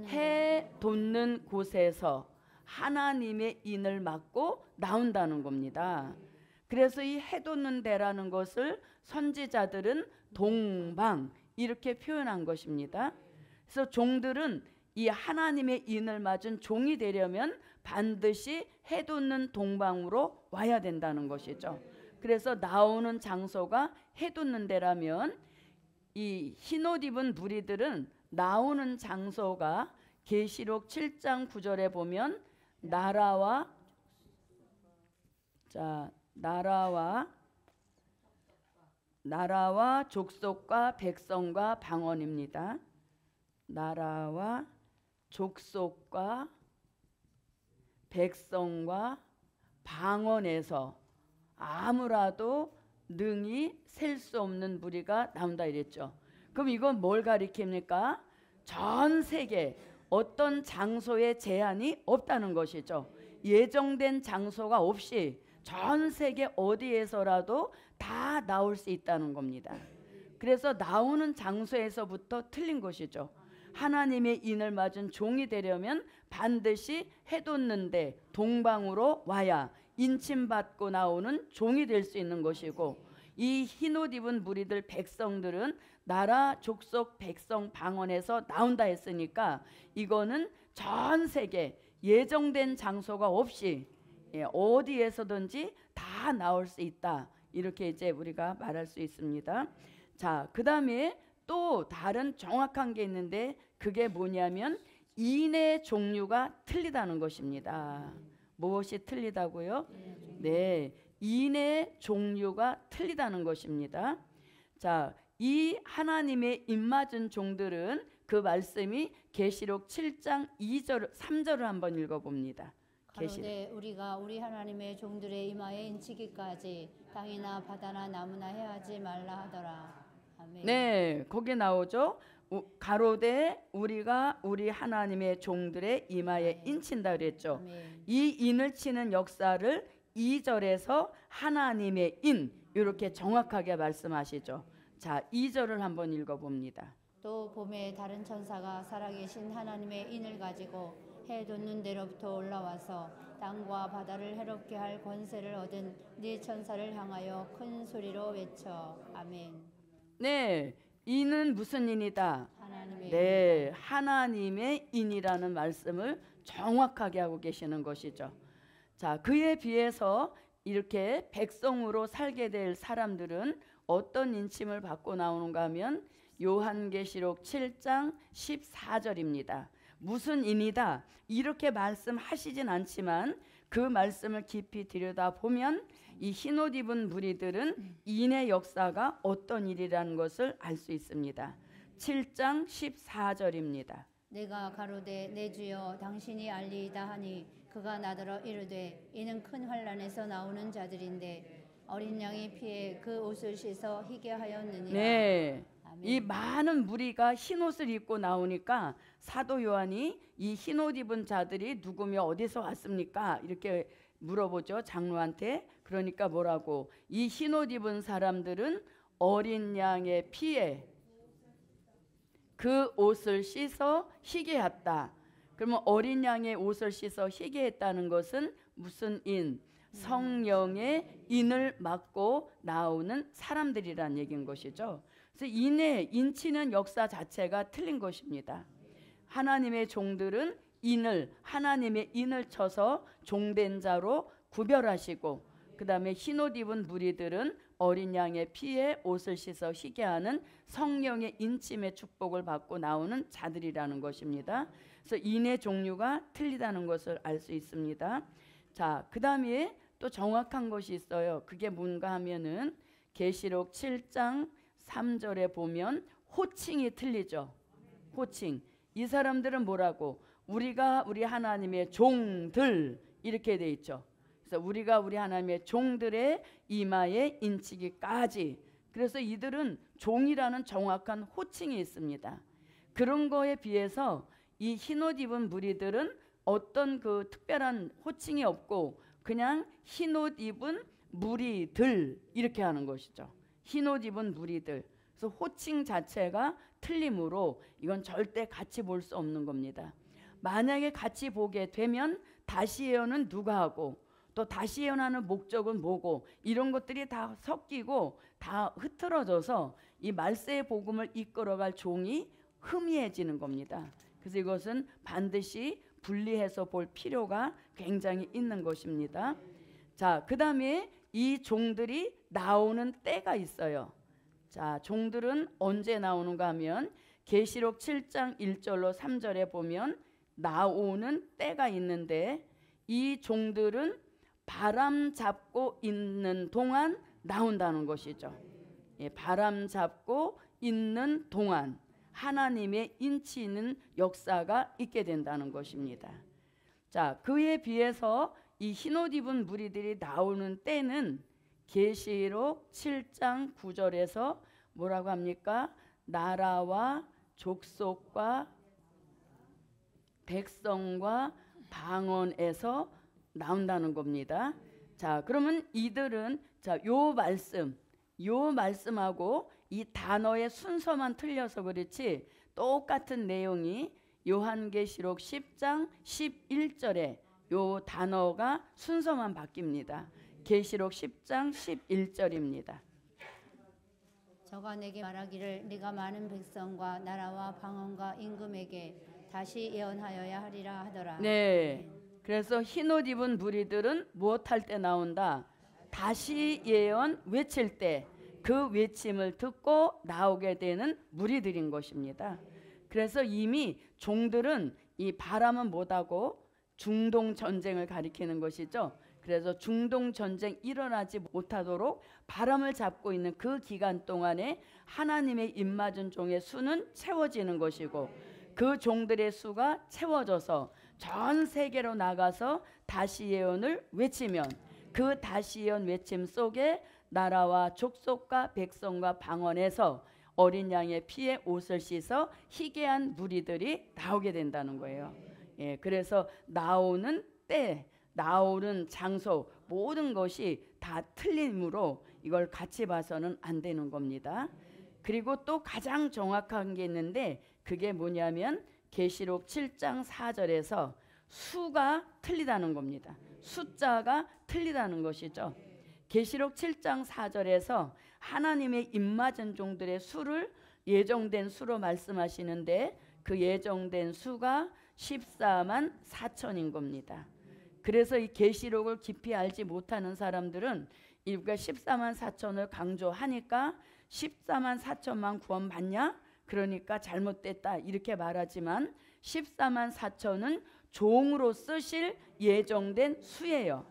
A: 해 돋는 곳에서 하나님의 인을 맞고 나온다는 겁니다. 그래서 이 해 돋는 데라는 것을 선지자들은 동방 이렇게 표현한 것입니다. 그래서 종들은 이 하나님의 인을 맞은 종이 되려면 반드시 해 돋는 동방으로 와야 된다는 것이죠. 그래서 나오는 장소가 해 돋는 데라면 이 흰옷 입은 무리들은 나오는 장소가 계시록 7장 9절에 보면 나라와 족속과 백성과 방언입니다. 나라와 족속과 백성과 방언에서 아무라도 능히 셀 수 없는 무리가 나온다 이랬죠. 그럼 이건 뭘 가리킵니까? 전 세계 어떤 장소에 제한이 없다는 것이죠. 예정된 장소가 없이 전 세계 어디에서라도 다 나올 수 있다는 겁니다. 그래서 나오는 장소에서부터 틀린 것이죠. 하나님의 인을 맞은 종이 되려면 반드시 해 돋는데 동방으로 와야 인침받고 나오는 종이 될 수 있는 것이고, 이 흰옷 입은 무리들 백성들은 나라 족속 백성 방언에서 나온다 했으니까 이거는 전 세계 예정된 장소가 없이 어디에서든지 다 나올 수 있다, 이렇게 이제 우리가 말할 수 있습니다. 자, 그 다음에 또 다른 정확한 게 있는데 그게 뭐냐면 인의 종류가 틀리다는 것입니다. 무엇이 틀리다고요? 네, 인의 종류가 틀리다는 것입니다. 자, 이 하나님의 입맞은 종들은 그 말씀이 계시록 7장 2절 3절을 한번 읽어봅니다.
B: 가로되 우리가 우리 하나님의 종들의 이마에 인치기까지 땅이나 바다나 나무나 해하지 말라 하더라. 아멘.
A: 네, 거기 나오죠. 가로되 우리가 우리 하나님의 종들의 이마에 인친다 그랬죠.
B: 아멘.
A: 이 인을 치는 역사를 2절에서 하나님의 인 이렇게 정확하게 말씀하시죠. 자, 2절을 한번 읽어봅니다.
B: 또 봄에 다른 천사가 살아계신 하나님의 인을 가지고 해 돋는 데로부터 올라와서 땅과 바다를 해롭게 할 권세를 얻은 네 천사를 향하여 큰 소리로 외쳐. 아멘.
A: 네, 인은 무슨 인이다?
B: 하나님의
A: 네, 하나님의 인이라는 말씀을 정확하게 하고 계시는 것이죠. 자, 그에 비해서 이렇게 백성으로 살게 될 사람들은 어떤 인침을 받고 나오는가 하면 요한계시록 7장 14절입니다. 무슨 인이다 이렇게 말씀하시진 않지만 그 말씀을 깊이 들여다보면 이 흰옷 입은 무리들은 인의 역사가 어떤 일이라는 것을 알 수 있습니다. 7장 14절입니다.
B: 내가 가로되 내 주여 당신이 알리이다 하니 그가 나더러 이르되 이는 큰 환난에서 나오는 자들인데 어린 양의 피에 그 옷을 씻어 희게 하였느니라.
A: 네.
B: 아멘.
A: 이 많은 무리가 흰 옷을 입고 나오니까 사도 요한이 이 흰 옷 입은 자들이 누구며 어디서 왔습니까? 이렇게 물어보죠, 장로한테. 그러니까 뭐라고? 이 흰 옷 입은 사람들은 어린 양의 피에 그 옷을 씻어 희게 했다. 그러면 어린 양의 옷을 씻어 희게 했다는 것은 무슨 인? 성령의 인을 맡고 나오는 사람들이란 얘기인 것이죠. 그래서 인의 인치는 역사 자체가 틀린 것입니다. 하나님의 종들은 인을, 하나님의 인을 쳐서 종된 자로 구별하시고, 그 다음에 흰옷 입은 무리들은 어린 양의 피에 옷을 씻어 희게 하는 성령의 인침의 축복을 받고 나오는 자들이라는 것입니다. 그래서 인의 종류가 틀리다는 것을 알 수 있습니다. 자, 그 다음에 또 정확한 것이 있어요. 그게 뭔가 하면은 계시록 7장 3절에 보면 호칭이 틀리죠. 호칭. 이 사람들은 뭐라고? 우리가 우리 하나님의 종들, 이렇게 돼 있죠. 그래서 우리가 우리 하나님의 종들의 이마에 인치기까지. 그래서 이들은 종이라는 정확한 호칭이 있습니다. 그런 거에 비해서 이 흰옷 입은 무리들은 어떤 그 특별한 호칭이 없고 그냥 흰옷 입은 무리들, 이렇게 하는 것이죠. 흰옷 입은 무리들. 그래서 호칭 자체가 틀림으로 이건 절대 같이 볼 수 없는 겁니다. 만약에 같이 보게 되면 다시 예언은 누가 하고 또 다시 예언하는 목적은 뭐고, 이런 것들이 다 섞이고 다 흐트러져서 이 말세의 복음을 이끌어갈 종이 흐미해지는 겁니다. 그래서 이것은 반드시 분리해서 볼 필요가 굉장히 있는 것입니다. 자, 그 다음에 이 종들이 나오는 때가 있어요. 자, 종들은 언제 나오는가 하면 계시록 7장 1절로 3절에 보면 나오는 때가 있는데, 이 종들은 바람 잡고 있는 동안 나온다는 것이죠. 예, 바람 잡고 있는 동안 하나님의 인치 있는 역사가 있게 된다는 것입니다. 자, 그에 비해서 이 흰옷 입은 무리들이 나오는 때는 계시록 7장 9절에서 뭐라고 합니까? 나라와 족속과 백성과 방언에서 나온다는 겁니다. 자, 그러면 이들은 자, 요 말씀하고 이 단어의 순서만 틀려서 그렇지 똑같은 내용이 요한계시록 10장 11절에 요 단어가 순서만 바뀝니다. 계시록 10장 11절입니다.
B: 저가 내게 말하기를 네가 많은 백성과 나라와 방언과 임금에게 다시 예언하여야 하리라 하더라.
A: 네. 그래서 흰옷 입은 무리들은 무엇할 때 나온다? 다시 예언 외칠 때 그 외침을 듣고 나오게 되는 무리들인 것입니다. 그래서 이미 종들은 이 바람은 뭐다고? 중동 전쟁을 가리키는 것이죠. 그래서 중동 전쟁 일어나지 못하도록 바람을 잡고 있는 그 기간 동안에 하나님의 입맞은 종의 수는 채워지는 것이고, 그 종들의 수가 채워져서 전 세계로 나가서 다시 예언을 외치면 그 다시 예언 외침 속에 나라와 족속과 백성과 방언에서 어린 양의 피에 옷을 씻어 희게 한 무리들이 나오게 된다는 거예요. 예, 그래서 나오는 때, 나오는 장소, 모든 것이 다 틀림으로 이걸 같이 봐서는 안 되는 겁니다. 그리고 또 가장 정확한 게 있는데 그게 뭐냐면 계시록 7장 4절에서 수가 틀리다는 겁니다. 숫자가 틀리다는 것이죠. 계시록 7장 4절에서 하나님의 입맞은 종들의 수를 예정된 수로 말씀하시는데 그 예정된 수가 14만 4천인 겁니다. 그래서 이 계시록을 깊이 알지 못하는 사람들은 우리가 14만 4천을 강조하니까 14만 4천만 구원받냐? 그러니까 잘못됐다 이렇게 말하지만 14만 4천은 종으로 쓰실 예정된 수예요.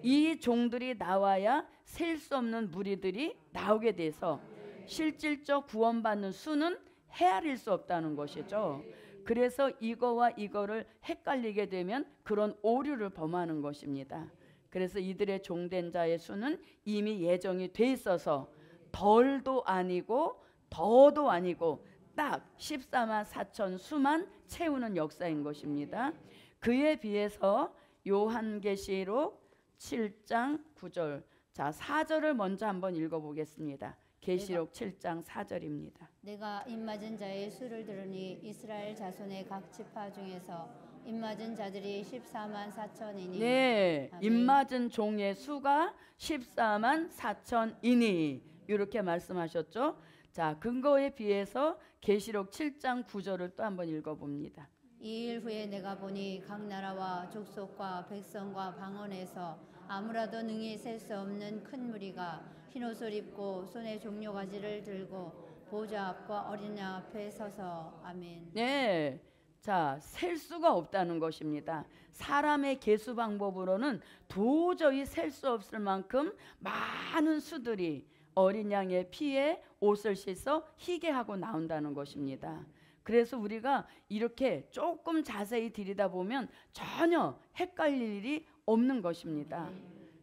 A: 이 종들이 나와야 셀 수 없는 무리들이 나오게 돼서 실질적 구원받는 수는 헤아릴 수 없다는 것이죠. 그래서 이거와 이거를 헷갈리게 되면 그런 오류를 범하는 것입니다. 그래서 이들의 종된 자의 수는 이미 예정이 돼 있어서 덜도 아니고 더도 아니고 딱 14만 4천 수만 채우는 역사인 것입니다. 그에 비해서 요한계시록 7장 9절, 자 4절을 먼저 한번 읽어보겠습니다. 계시록 7장 4절입니다.
B: 내가 입맞은 자의 수를 들으니 이스라엘 자손의 각 지파 중에서 입맞은 자들이 14만 4천이니.
A: 네, 입맞은 종의 수가 14만 4천이니 이렇게 말씀하셨죠. 자, 근거에 비해서 계시록 7장 9절을 또 한번 읽어봅니다.
B: 이 일 후에 내가 보니 각 나라와 족속과 백성과 방언에서 아무라도 능히 셀 수 없는 큰 무리가 흰옷을 입고 손에 종려가지를 들고 보좌 앞과 어린 양 앞에 서서. 아멘.
A: 네, 자, 셀 수가 없다는 것입니다. 사람의 계수 방법으로는 도저히 셀 수 없을 만큼 많은 수들이 어린 양의 피에 옷을 씻어 희게 하고 나온다는 것입니다. 그래서 우리가 이렇게 조금 자세히 들여다보면 전혀 헷갈릴 일이 없는 것입니다.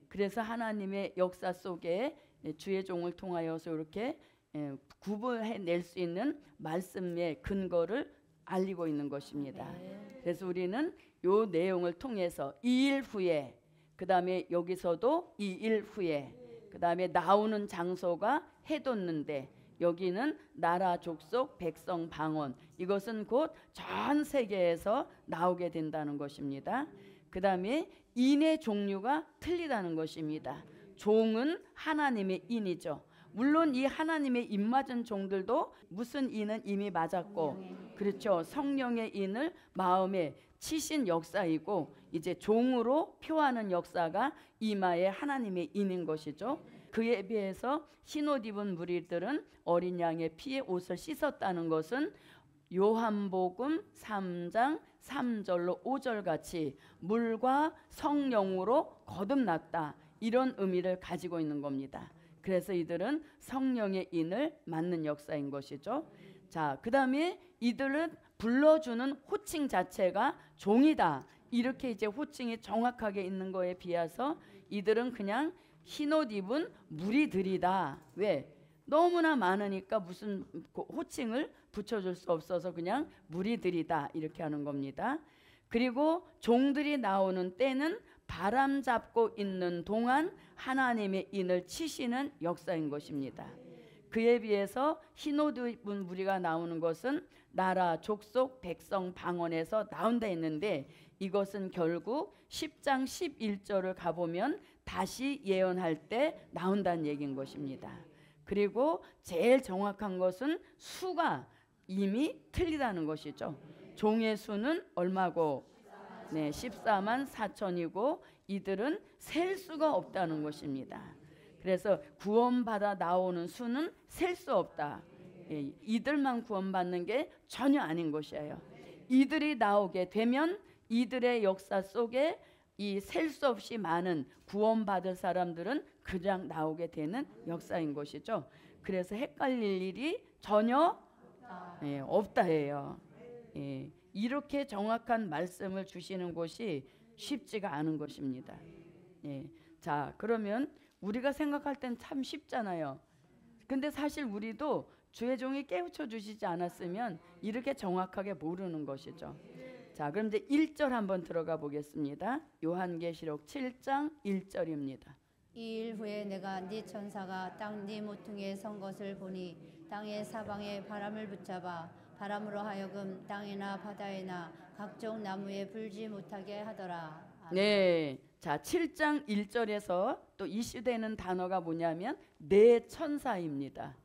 A: 그래서 하나님의 역사 속에 주의 종을 통하여서 이렇게 구분해낼 수 있는 말씀의 근거를 알리고 있는 것입니다. 그래서 우리는 이 내용을 통해서 2일 후에, 그 다음에 여기서도 2일 후에, 그 다음에 나오는 장소가 해돋는데 여기는 나라 족속 백성 방언, 이것은 곧 전 세계에서 나오게 된다는 것입니다. 그 다음에 인의 종류가 틀리다는 것입니다. 종은 하나님의 인이죠. 물론 이 하나님의 입맞은 종들도 무슨 인은 이미 맞았고, 그렇죠, 성령의 인을 마음에 치신 역사이고 이제 종으로 표하는 역사가 이마에 하나님의 인인 것이죠. 그에 비해서 흰옷 입은 무리들은 어린 양의 피에 옷을 씻었다는 것은 요한복음 3장 3절로 5절 같이 물과 성령으로 거듭났다, 이런 의미를 가지고 있는 겁니다. 그래서 이들은 성령의 인을 맞는 역사인 것이죠. 자, 그 다음에 이들은 불러주는 호칭 자체가 종이다, 이렇게 이제 호칭이 정확하게 있는 거에 비해서 이들은 그냥 흰옷 입은 무리들이다. 왜? 너무나 많으니까 무슨 호칭을 붙여줄 수 없어서 그냥 무리들이다, 이렇게 하는 겁니다. 그리고 종들이 나오는 때는 바람 잡고 있는 동안 하나님의 인을 치시는 역사인 것입니다. 그에 비해서 흰옷 입은 무리가 나오는 것은 나라 족속 백성 방언에서 나온다 했는데 이것은 결국 10장 11절을 가보면 다시 예언할 때 나온다는 얘기인 것입니다. 그리고 제일 정확한 것은 수가 이미 틀리다는 것이죠. 종의 수는 얼마고? 네, 14만 4천이고 이들은 셀 수가 없다는 것입니다. 그래서 구원받아 나오는 수는 셀 수 없다. 예, 이들만 구원받는 게 전혀 아닌 것이에요. 이들이 나오게 되면 이들의 역사 속에 이 셀 수 없이 많은 구원받을 사람들은 그냥 나오게 되는 역사인 것이죠. 그래서 헷갈릴 일이 전혀 없다 해요. 이렇게 정확한 말씀을 주시는 것이 쉽지가 않은 것입니다. 자, 그러면 우리가 생각할 땐 참 쉽잖아요. 근데 사실 우리도 주의 종이 깨우쳐 주시지 않았으면 이렇게 정확하게 모르는 것이죠. 자, 그럼 이제 1절 한번 들어가 보겠습니다. 요한계시록 7장 1절입니다.
B: 이 일 후에 내가 네 천사가 땅 네 모퉁이에 선 것을 보니 땅의 사방에 바람을 붙잡아 바람으로 하여금 땅이나 바다에나 각종 나무에 불지 못하게 하더라. 아멘.
A: 네, 자 7장 1절에서 또 이슈되는 단어가 뭐냐면 네 천사입니다.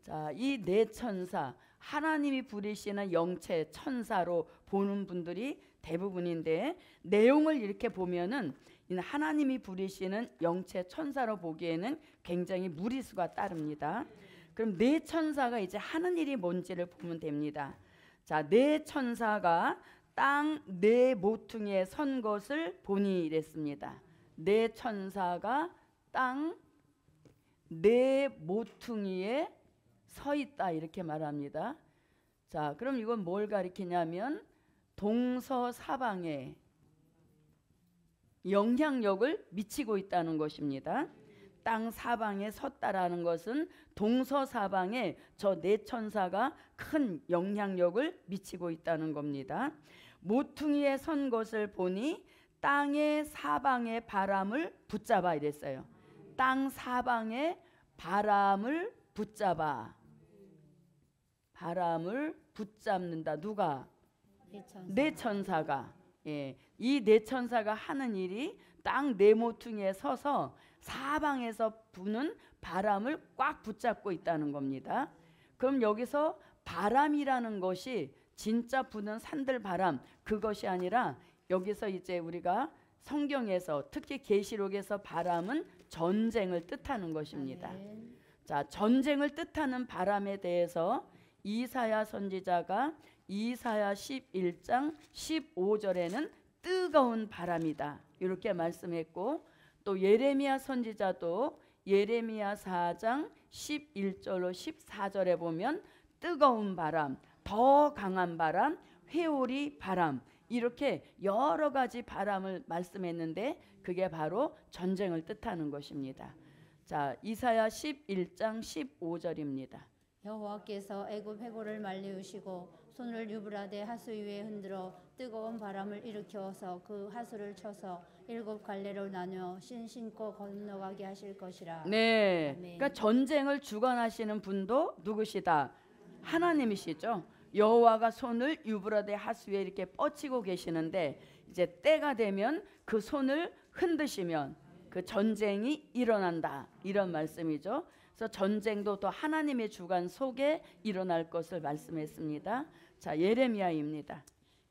A: 자, 이 네 천사, 하나님이 부리시는 영체 천사로 보는 분들이 대부분인데 내용을 이렇게 보면은 하나님이 부리시는 영체 천사로 보기에는 굉장히 무리수가 따릅니다. 그럼 네 천사가 이제 하는 일이 뭔지를 보면 됩니다. 자, 네 천사가 땅 네 모퉁이에 선 것을 보니 이랬습니다. 네 천사가 땅 네 모퉁이에 서 있다, 이렇게 말합니다. 자, 그럼 이건 뭘 가리키냐면 동서사방에 영향력을 미치고 있다는 것입니다. 땅 사방에 섰다라는 것은 동서사방에 저 네 천사가 큰 영향력을 미치고 있다는 겁니다. 모퉁이에 선 것을 보니 땅의 사방의 바람을 붙잡아 이랬어요. 땅 사방의 바람을 붙잡아. 바람을 붙잡는다. 누가? 네 천사가. 예, 이 네 천사가 하는 일이 땅 네 모퉁이에 서서 사방에서 부는 바람을 꽉 붙잡고 있다는 겁니다. 그럼 여기서 바람이라는 것이 진짜 부는 산들 바람 그것이 아니라 여기서 이제 우리가 성경에서 특히 계시록에서 바람은 전쟁을 뜻하는 것입니다. 자, 전쟁을 뜻하는 바람에 대해서 이사야 선지자가 이사야 11장 15절에는 뜨거운 바람이다 이렇게 말씀했고, 또 예레미야 선지자도 예레미야 4장 11절로 14절에 보면 뜨거운 바람, 더 강한 바람, 회오리 바람 이렇게 여러 가지 바람을 말씀했는데 그게 바로 전쟁을 뜻하는 것입니다. 자, 이사야 11장 15절입니다.
B: 여호와께서 애굽 해골을 말리우시고 손을 유브라데 하수 위에 흔들어 뜨거운 바람을 일으켜서 그 하수를 쳐서 7 갈래로 나누어 신고 건너가게 하실 것이라.
A: 네,
B: 아멘.
A: 그러니까 전쟁을 주관하시는 분도 누구시다? 하나님이시죠. 여호와가 손을 유브라데 하수 위에 이렇게 뻗치고 계시는데 이제 때가 되면 그 손을 흔드시면 그 전쟁이 일어난다 이런 말씀이죠. 그래서 전쟁도 또 하나님의 주관 속에 일어날 것을 말씀했습니다. 자, 예레미야입니다.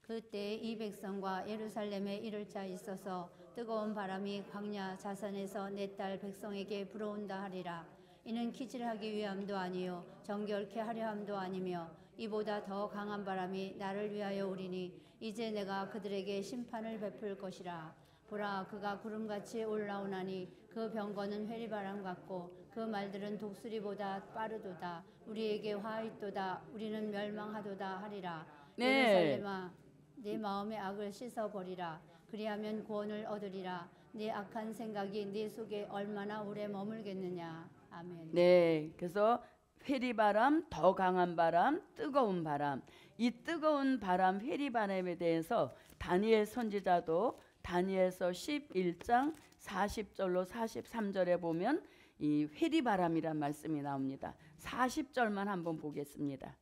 B: 그때 이 백성과 예루살렘에 이를 자 있어서 뜨거운 바람이 광야 자선에서 내 딸 백성에게 불어온다 하리라. 이는 기질하기 위함도 아니요 정결케 하려 함도 아니며 이보다 더 강한 바람이 나를 위하여 오리니 이제 내가 그들에게 심판을 베풀 것이라. 보라, 그가 구름같이 올라오나니 그 병거는 회리바람 같고 그 말들은 독수리보다 빠르도다. 우리에게 화 있도다. 우리는 멸망하도다 하리라.
A: 네.
B: 예루살렘아, 네 마음의 악을 씻어버리라. 그리하면 구원을 얻으리라. 네 악한 생각이 네 속에 얼마나 오래 머물겠느냐. 아멘.
A: 네, 그래서 회리바람, 더 강한 바람, 뜨거운 바람. 이 뜨거운 바람, 회리바람에 대해서 다니엘 선지자도 다니엘서 11장 40절로 43절에 보면 이 회리바람이란 말씀이 나옵니다. 40절만 한번 보겠습니다.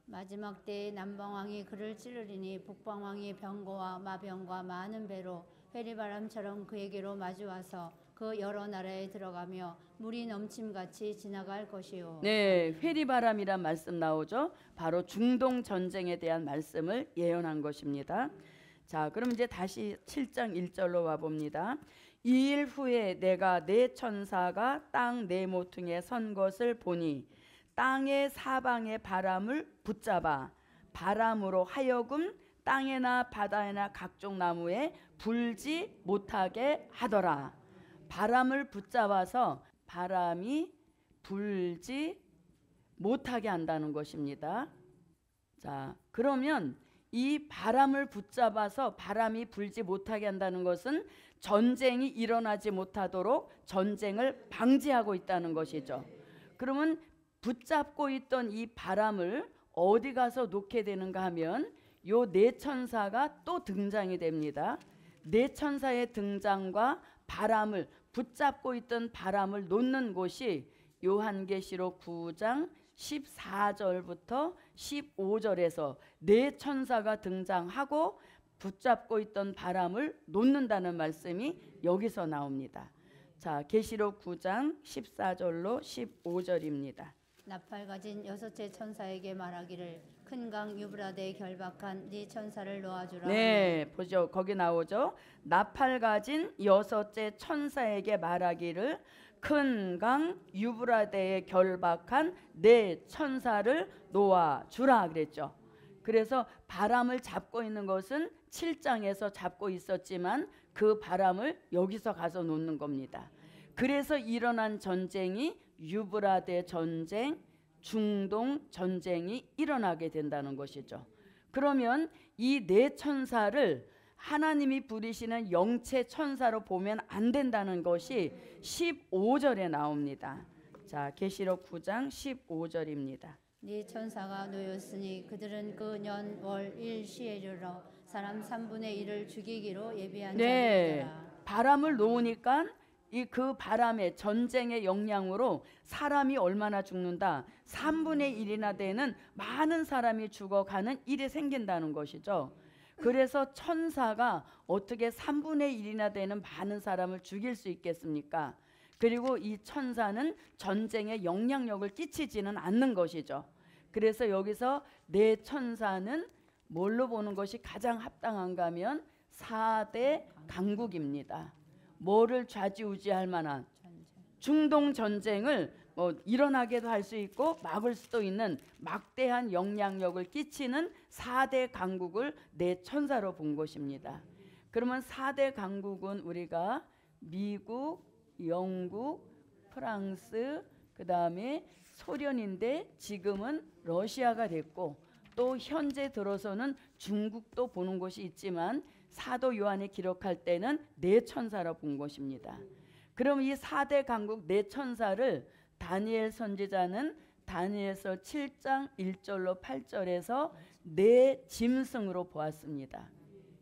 B: 마지막 때에 남방왕이 그를 찌르리니 북방왕이 병거와 마병과 많은 배로 회리바람처럼 그에게로 마주와서 그 여러 나라에 들어가며 물이 넘침같이 지나갈 것이요.
A: 네, 회리바람이란 말씀 나오죠. 바로 중동 전쟁에 대한 말씀을 예언한 것입니다. 자, 그럼 이제 다시 7장 1절로 와봅니다. 2일 후에 내가 네 천사가 땅 네 모퉁이에 선 것을 보니 땅의 사방의 바람을 붙잡아 바람으로 하여금 땅에나 바다에나 각종 나무에 불지 못하게 하더라. 바람을 붙잡아서 바람이 불지 못하게 한다는 것입니다. 자, 그러면 이 바람을 붙잡아서 바람이 불지 못하게 한다는 것은 전쟁이 일어나지 못하도록 전쟁을 방지하고 있다는 것이죠. 그러면 붙잡고 있던 이 바람을 어디 가서 놓게 되는가 하면 요 네 천사가 또 등장이 됩니다. 네 천사의 등장과 바람을 붙잡고 있던 바람을 놓는 곳이 요한계시록 9장 14절부터 15절에서 네 천사가 등장하고 붙잡고 있던 바람을 놓는다는 말씀이 여기서 나옵니다. 자, 계시록 9장 14절로 15절입니다.
B: 나팔 가진 여섯째 천사에게 말하기를 큰 강 유브라데에 결박한 네 천사를 놓아주라.
A: 네, 보죠. 거기 나오죠. 나팔 가진 여섯째 천사에게 말하기를 큰 강 유브라데에 결박한 네 천사를 놓아주라 그랬죠. 그래서 바람을 잡고 있는 것은 7장에서 잡고 있었지만 그 바람을 여기서 가서 놓는 겁니다. 그래서 일어난 전쟁이 유브라데 전쟁, 중동 전쟁이 일어나게 된다는 것이죠. 그러면 이 네 천사를 하나님이 부리시는 영체 천사로 보면 안 된다는 것이 15절에 나옵니다. 자, 계시록 9장 15절입니다.
B: 네 천사가 놓였으니 그들은 그 년 월 일시에 이르러 사람 3분의 1을 죽이기로 예비한 자들이더라.
A: 바람을 놓으니까 그 바람의 전쟁의 영향으로 사람이 얼마나 죽는다? 3분의 1이나 되는 많은 사람이 죽어가는 일이 생긴다는 것이죠. 그래서 천사가 어떻게 3분의 1이나 되는 많은 사람을 죽일 수 있겠습니까? 그리고 이 천사는 전쟁에 영향력을 끼치지는 않는 것이죠. 그래서 여기서 네 천사는 뭘로 보는 것이 가장 합당한가 하면 4대 강국입니다. 뭐를 좌지우지할 만한 중동 전쟁을 일어나게도 할 수 있고 막을 수도 있는 막대한 영향력을 끼치는 4대 강국을 네 천사로 본 것입니다. 그러면 4대 강국은 우리가 미국, 영국, 프랑스, 그 다음에 소련인데 지금은 러시아가 됐고 또 현재 들어서는 중국도 보는 곳이 있지만 사도 요한이 기록할 때는 네 천사로 본 것입니다. 그럼 이 4대 강국 네 천사를 다니엘 선지자는 다니엘서 7장 1절로 8절에서 네 짐승으로 보았습니다.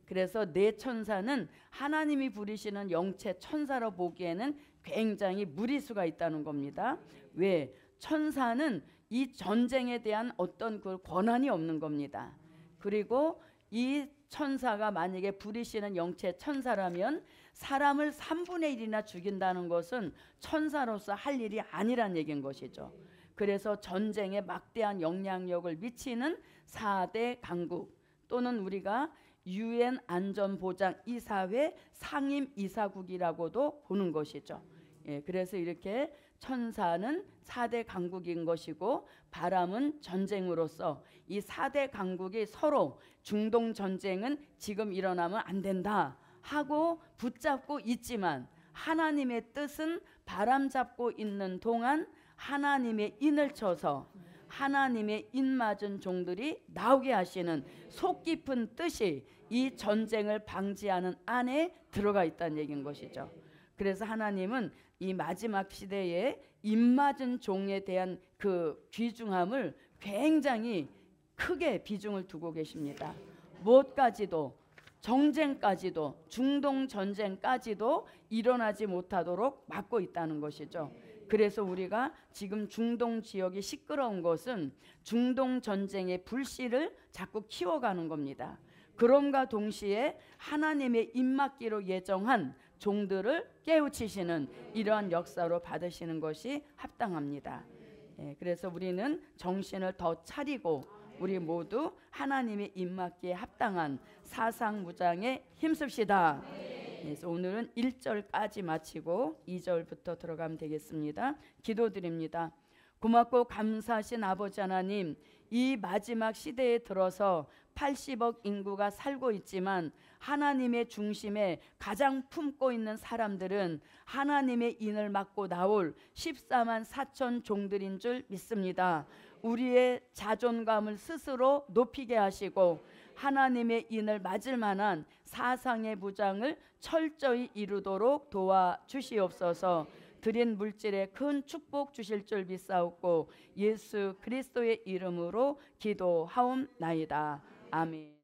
A: 그래서 네 천사는 하나님이 부리시는 영체 천사로 보기에는 굉장히 무리수가 있다는 겁니다. 왜? 천사는 이 전쟁에 대한 어떤 그 권한이 없는 겁니다. 그리고 이 천사가 만약에 부리시는 영체 천사라면 사람을 3분의 1이나 죽인다는 것은 천사로서 할 일이 아니란 얘기인 것이죠. 그래서 전쟁에 막대한 영향력을 미치는 4대 강국 또는 우리가 UN 안전보장이사회 상임이사국이라고도 보는 것이죠. 그래서 이렇게 천사는 4대 강국인 것이고 바람은 전쟁으로서 이 4대 강국이 서로 중동 전쟁은 지금 일어나면 안 된다 하고 붙잡고 있지만 하나님의 뜻은 바람 잡고 있는 동안 하나님의 인을 쳐서 하나님의 인 맞은 종들이 나오게 하시는 속 깊은 뜻이 이 전쟁을 방지하는 안에 들어가 있다는 얘기인 것이죠. 그래서 하나님은 이 마지막 시대에 입맞은 종에 대한 그 귀중함을 굉장히 크게 비중을 두고 계십니다. 무엇까지도 정쟁까지도 중동 전쟁까지도 일어나지 못하도록 막고 있다는 것이죠. 그래서 우리가 지금 중동 지역이 시끄러운 것은 중동 전쟁의 불씨를 자꾸 키워가는 겁니다. 그럼과 동시에 하나님의 입맞기로 예정한 종들을 깨우치시는 이러한 역사로 받으시는 것이 합당합니다. 그래서 우리는 정신을 더 차리고 우리 모두 하나님의 입맞기에 합당한 사상무장에 힘씁시다. 그래서 오늘은 1절까지 마치고 2절부터 들어가면 되겠습니다. 기도드립니다. 고맙고 감사하신 아버지 하나님, 이 마지막 시대에 들어서 80억 인구가 살고 있지만 하나님의 중심에 가장 품고 있는 사람들은 하나님의 인을 맡고 나올 14만 4천 종들인 줄 믿습니다. 우리의 자존감을 스스로 높이게 하시고 하나님의 인을 맞을 만한 사상의 무장을 철저히 이루도록 도와주시옵소서. 드린 물질에 큰 축복 주실 줄 믿사옵고 예수 그리스도의 이름으로 기도하옵나이다. 아멘.